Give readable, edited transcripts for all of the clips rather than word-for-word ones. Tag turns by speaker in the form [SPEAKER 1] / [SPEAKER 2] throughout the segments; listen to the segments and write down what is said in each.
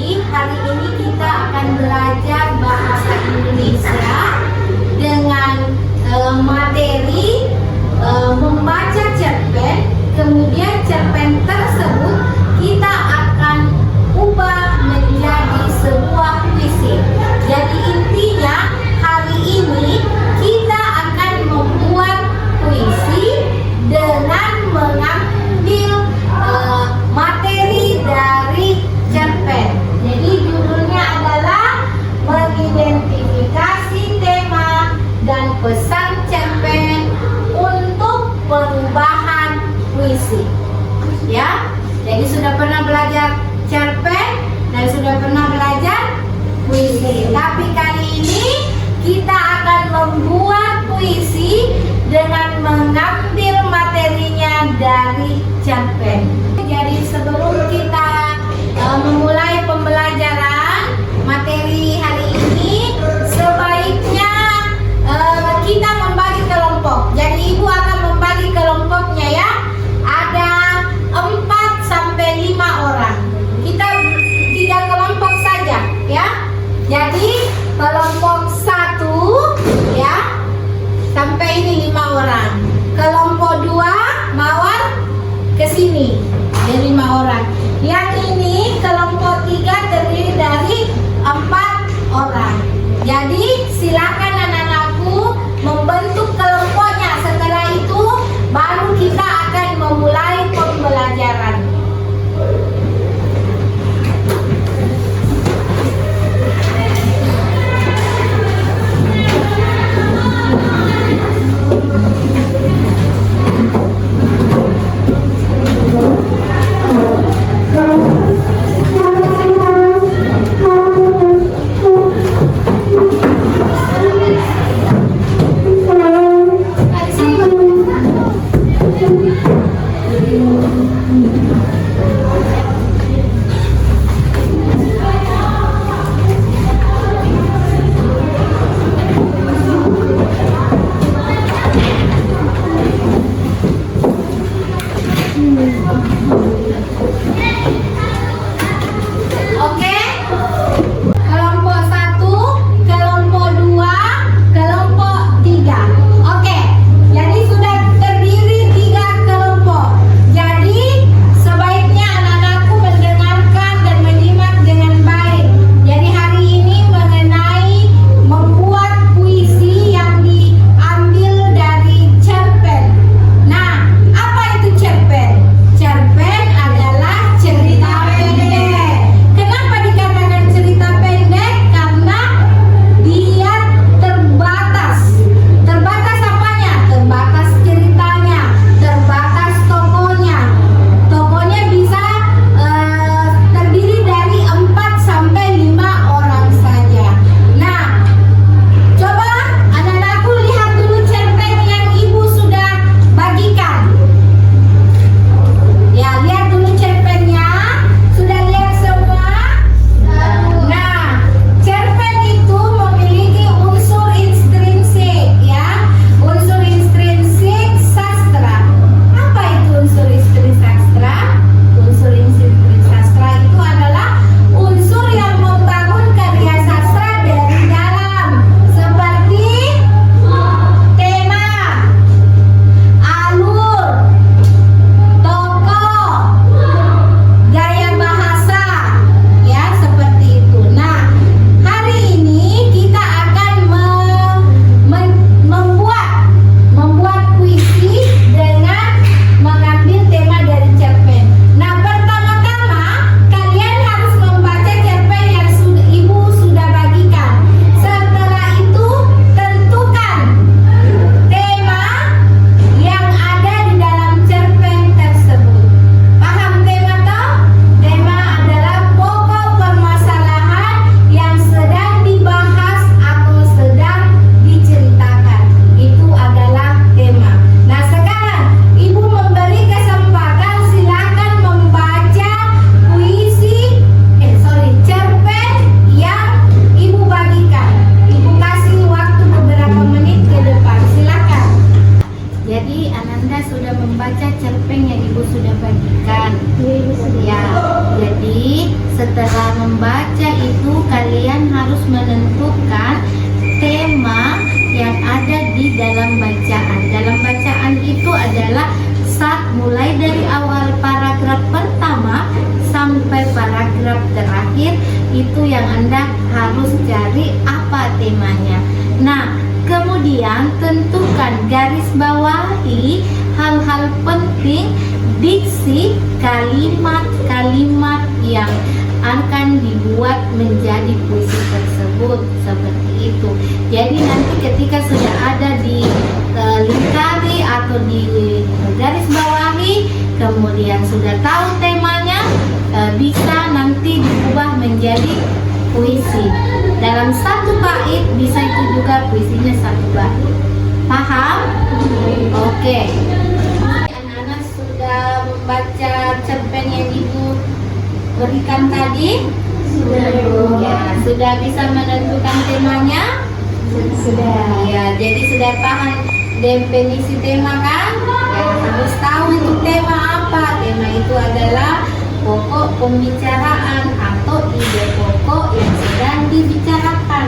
[SPEAKER 1] Jadi hari ini kita akan belajar bahasa Indonesia dengan materi membaca cerpen. Kemudian cerpen tersebut kita akan ubah menjadi sebuah puisi. Jadi intinya hari ini kita akan membuat puisi dengan mengambil materi dari cerpen. Jadi judulnya adalah mengidentifikasi tema dan pesan cerpen untuk perubahan puisi. Ya, jadi sudah pernah belajar membaca itu kalian harus menentukan tema yang ada di dalam bacaan. Dalam bacaan itu adalah mulai dari awal paragraf pertama sampai paragraf terakhir, itu yang Anda harus cari apa temanya. Nah, kemudian tentukan, garis bawahi hal-hal penting diksi kalimat-kalimat yang akan dibuat menjadi puisi tersebut, seperti itu. Jadi nanti ketika sudah ada di lingkari atau di garis bawahi, kemudian sudah tahu temanya, bisa nanti diubah menjadi puisi. Dalam satu bait bisa itu juga puisinya satu bait. Paham? Oke. Anak-anak sudah membaca cerpen yang Ibu berikan tadi? Sudah. Ya, sudah bisa menentukan temanya? Sudah. Ya, jadi sudah paham definisi tema kan? Ya, harus tahu itu tema apa. Tema itu adalah pokok pembicaraan atau ide pokok yang sedang dibicarakan.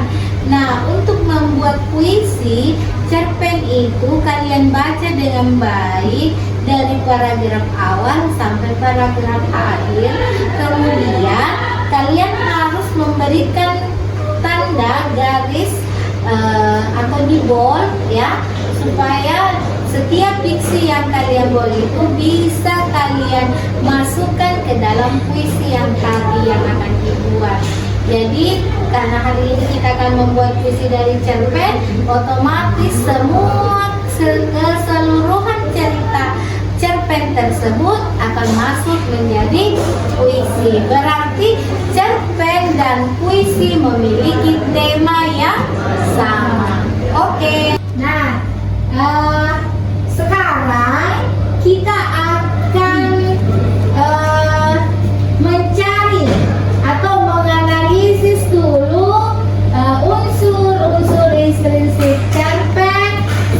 [SPEAKER 1] Nah, untuk membuat puisi, cerpen itu kalian baca dengan baik dari paragraf awal sampai paragraf akhir. Kemudian kalian harus memberikan tanda garis atau di bold ya, supaya setiap diksi yang kalian buat itu bisa kalian masukkan ke dalam puisi yang tadi yang akan dibuat. Jadi karena hari ini kita akan membuat puisi dari cerpen, otomatis semua keseluruhan cerita cerpen tersebut akan masuk menjadi puisi. Berarti cerpen dan puisi memiliki tema yang sama. Oke. Nah, sekarang kita akan mencari atau menganalisis dulu unsur-unsur intrinsik cerpen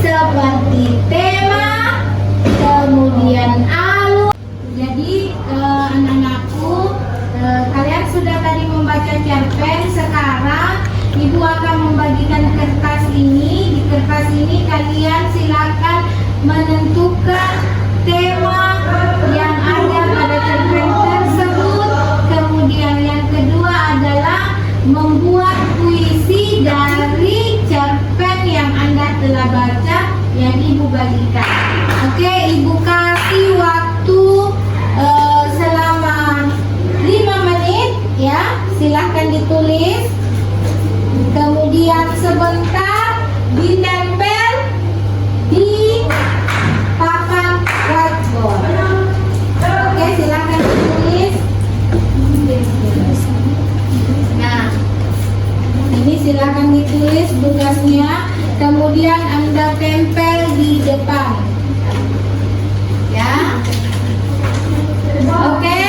[SPEAKER 1] seperti tema, kemudian alur. Jadi anak-anakku, kalian sudah tadi membaca cerpen. Sekarang Ibu akan membagikan kertas ini. Di kertas ini kalian silakan menentukan tema yang ada pada cerpen tersebut. Kemudian yang kedua adalah membuat puisi dari cerpen yang Anda telah baca yang Ibu bagikan. Oke, Ibu kasih waktu selama 5 menit ya. Silahkan ditulis. Kemudian sebentar ditempel di papan whiteboard. Oke, silahkan ditulis. Nah, ini silahkan ditulis tugasnya. Kemudian Anda tempel di depan. Ya. Oke.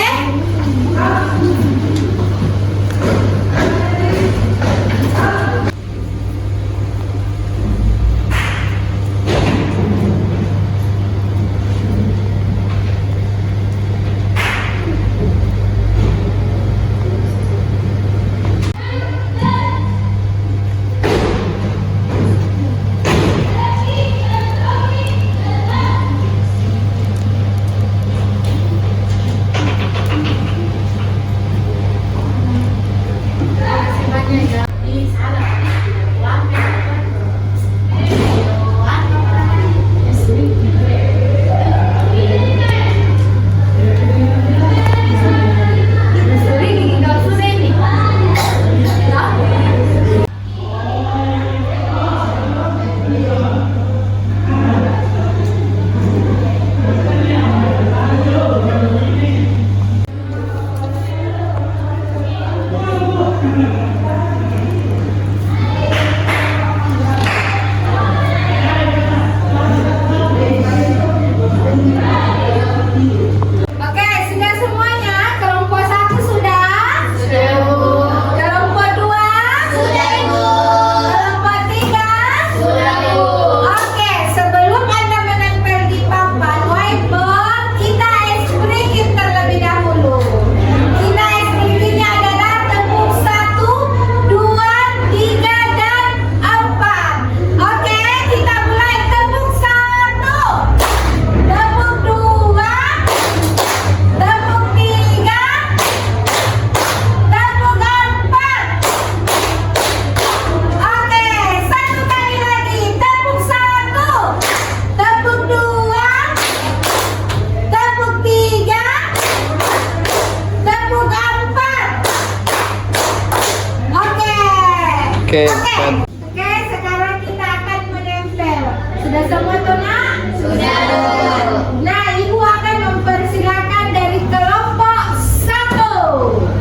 [SPEAKER 2] Oke, cut.
[SPEAKER 1] Oke, sekarang kita akan menempel. Sudah semua tuh, Nak?
[SPEAKER 3] Sudah.
[SPEAKER 1] Nah, Ibu akan mempersilakan dari kelompok 1.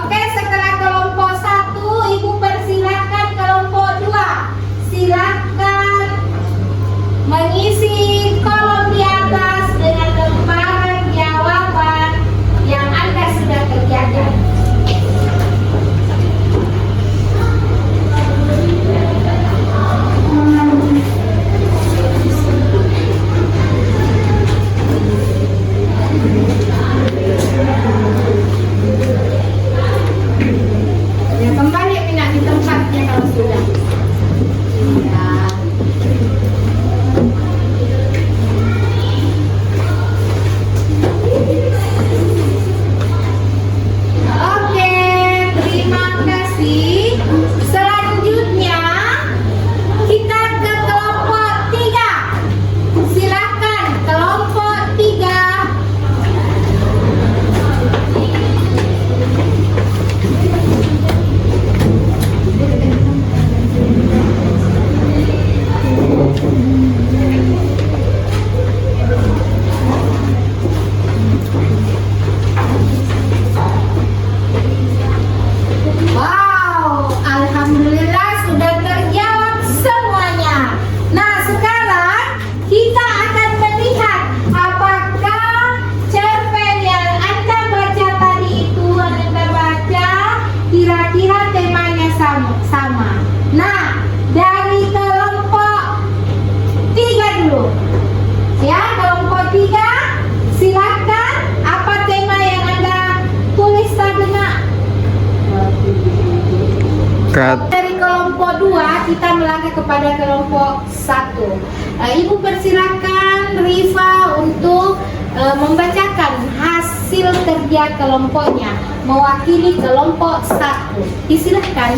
[SPEAKER 1] Oke, setelah kelompok 1, Ibu persilakan kelompok 2. Silakan mengisi kolom di atas dengan lembaran jawaban yang Anda sudah kerjakan. Ya, kembali minat di tempatnya kalau sudah. Ya. Oke, terima kasih. Selanjutnya kita ke kelompok 3. Silakan kelompok 3. Wow, alhamdulillah sudah terjawab semuanya. Nah, sekarang kita akan melihat apakah cerpen yang Anda baca tadi itu Anda baca kira-kira temanya sama. Nah, dari kelompok 3 dulu. Ya, kelompok 3 silakan apa tema yang Anda tulis tadi, Nak?
[SPEAKER 2] Cut.
[SPEAKER 1] Dari kelompok 2 kita melangkah kepada kelompok 1. Ibu persilakan Rifa untuk membacakan hasil kerja kelompoknya mewakili kelompok 1. Disilahkan.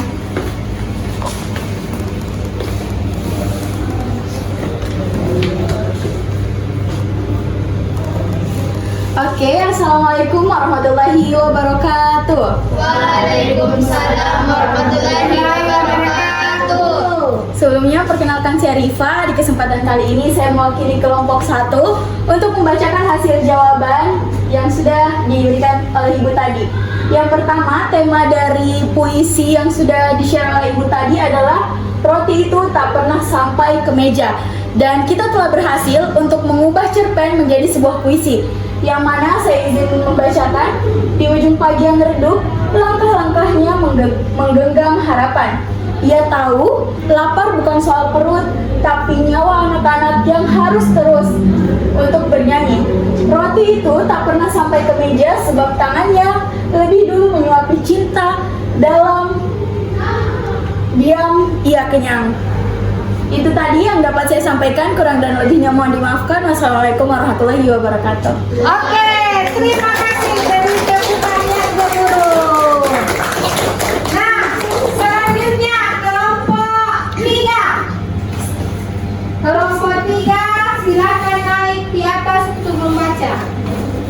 [SPEAKER 3] Oke, assalamualaikum warahmatullahi wabarakatuh.
[SPEAKER 4] Waalaikumsalam warahmatullahi wabarakatuh.
[SPEAKER 3] Sebelumnya perkenalkan saya Rifa. Di kesempatan kali ini saya mewakili kelompok 1 untuk membacakan hasil jawaban yang sudah diberikan oleh Ibu tadi. Yang pertama, tema dari puisi yang sudah di-share oleh Ibu tadi adalah roti itu tak pernah sampai ke meja. Dan kita telah berhasil untuk mengubah cerpen menjadi sebuah puisi, yang mana saya izin membacakan. Di ujung pagi yang redup, langkah-langkahnya menggenggam harapan. Ia tahu lapar bukan soal perut, tapi nyawa anak-anak yang harus terus untuk bernyanyi. Roti itu tak pernah sampai ke meja sebab tangannya lebih dulu menyuapi cinta. Dalam diam ia kenyang. Itu tadi yang dapat saya sampaikan, kurang dan lebihnya mohon dimaafkan. Wassalamualaikum warahmatullahi wabarakatuh.
[SPEAKER 1] Oke, terima kasih dari tepukannya guru. Nah, selanjutnya kelompok 3. Kelompok 3 silakan naik di atas untuk membaca.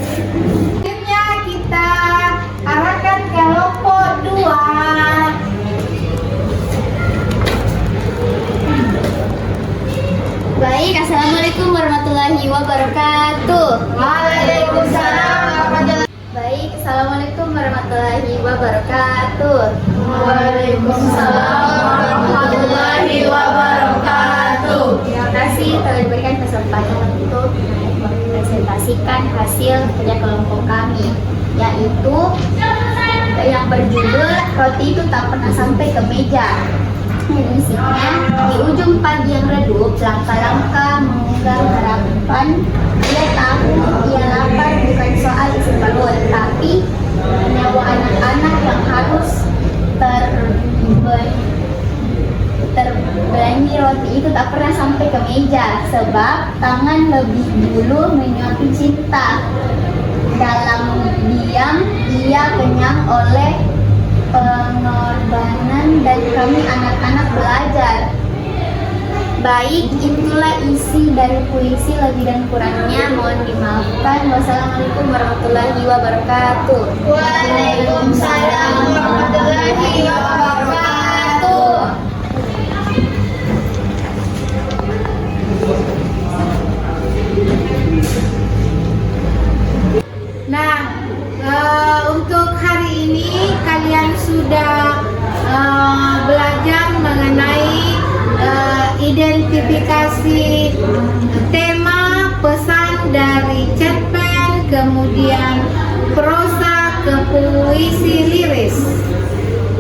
[SPEAKER 1] Selanjutnya kita arahkan kelompok 2.
[SPEAKER 4] Baik, assalamualaikum warahmatullahi wabarakatuh.
[SPEAKER 1] Waalaikumsalam warahmatullahi.
[SPEAKER 4] Baik, assalamualaikum warahmatullahi wabarakatuh.
[SPEAKER 1] Waalaikumsalam
[SPEAKER 4] warahmatullahi wabarakatuh. Terima kasih telah diberikan kesempatan untuk mempresentasikan hasil kerja kelompok kami, yaitu yang berjudul Roti Itu Tak Pernah Sampai ke Meja. Isinya, di ujung pagi yang redup, langkah-langkah menggenggam harapan. seperti itu tak pernah sampai ke meja, sebab tangan lebih dulu menyuapi cinta. Dalam diam ia kenyang oleh pengorbanan dan kami anak-anak belajar. Baik, itulah isi dari puisi, lebih dan kurangnya mohon dimaafkan. Wassalamualaikum warahmatullahi wabarakatuh. Waalaikumsalam warahmatullahi wabarakatuh.
[SPEAKER 1] Nah, untuk hari ini kalian sudah belajar mengenai identifikasi tema, pesan dari cerpen, kemudian prosa ke puisi liris,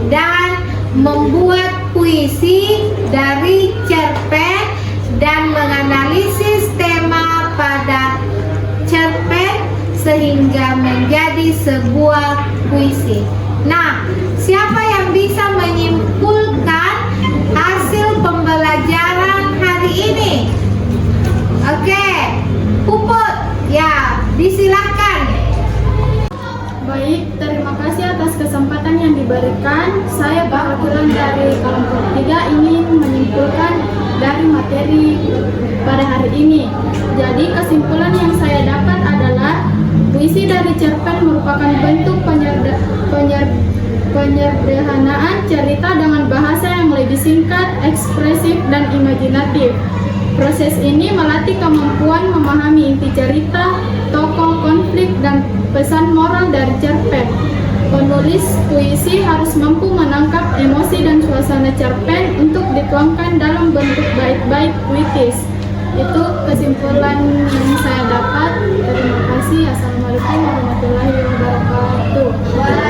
[SPEAKER 1] dan membuat puisi dari cerpen dan menganalisis tema pada cerpen sehingga menjadi sebuah puisi. Nah, siapa yang bisa menyimpulkan hasil pembelajaran hari ini? Oke, Puput, ya, disilahkan.
[SPEAKER 3] Baik, terima kasih atas kesempatan yang diberikan. Saya perwakilan dari kelompok 3 ingin menyimpulkan dari materi pada hari ini. Jadi kesimpulan yang saya dapat adalah puisi dari cerpen merupakan bentuk penyederhanaan cerita dengan bahasa yang lebih singkat, ekspresif, dan imajinatif. Proses ini melatih kemampuan memahami inti cerita, tokoh, konflik, dan pesan moral dari cerpen. Penulis puisi harus mampu menangkap emosi dan suasana cerpen untuk dituangkan dalam bentuk bait-bait puitis. Itu kesimpulan yang saya dapat. Terima kasih. Assalamualaikum warahmatullahi wabarakatuh.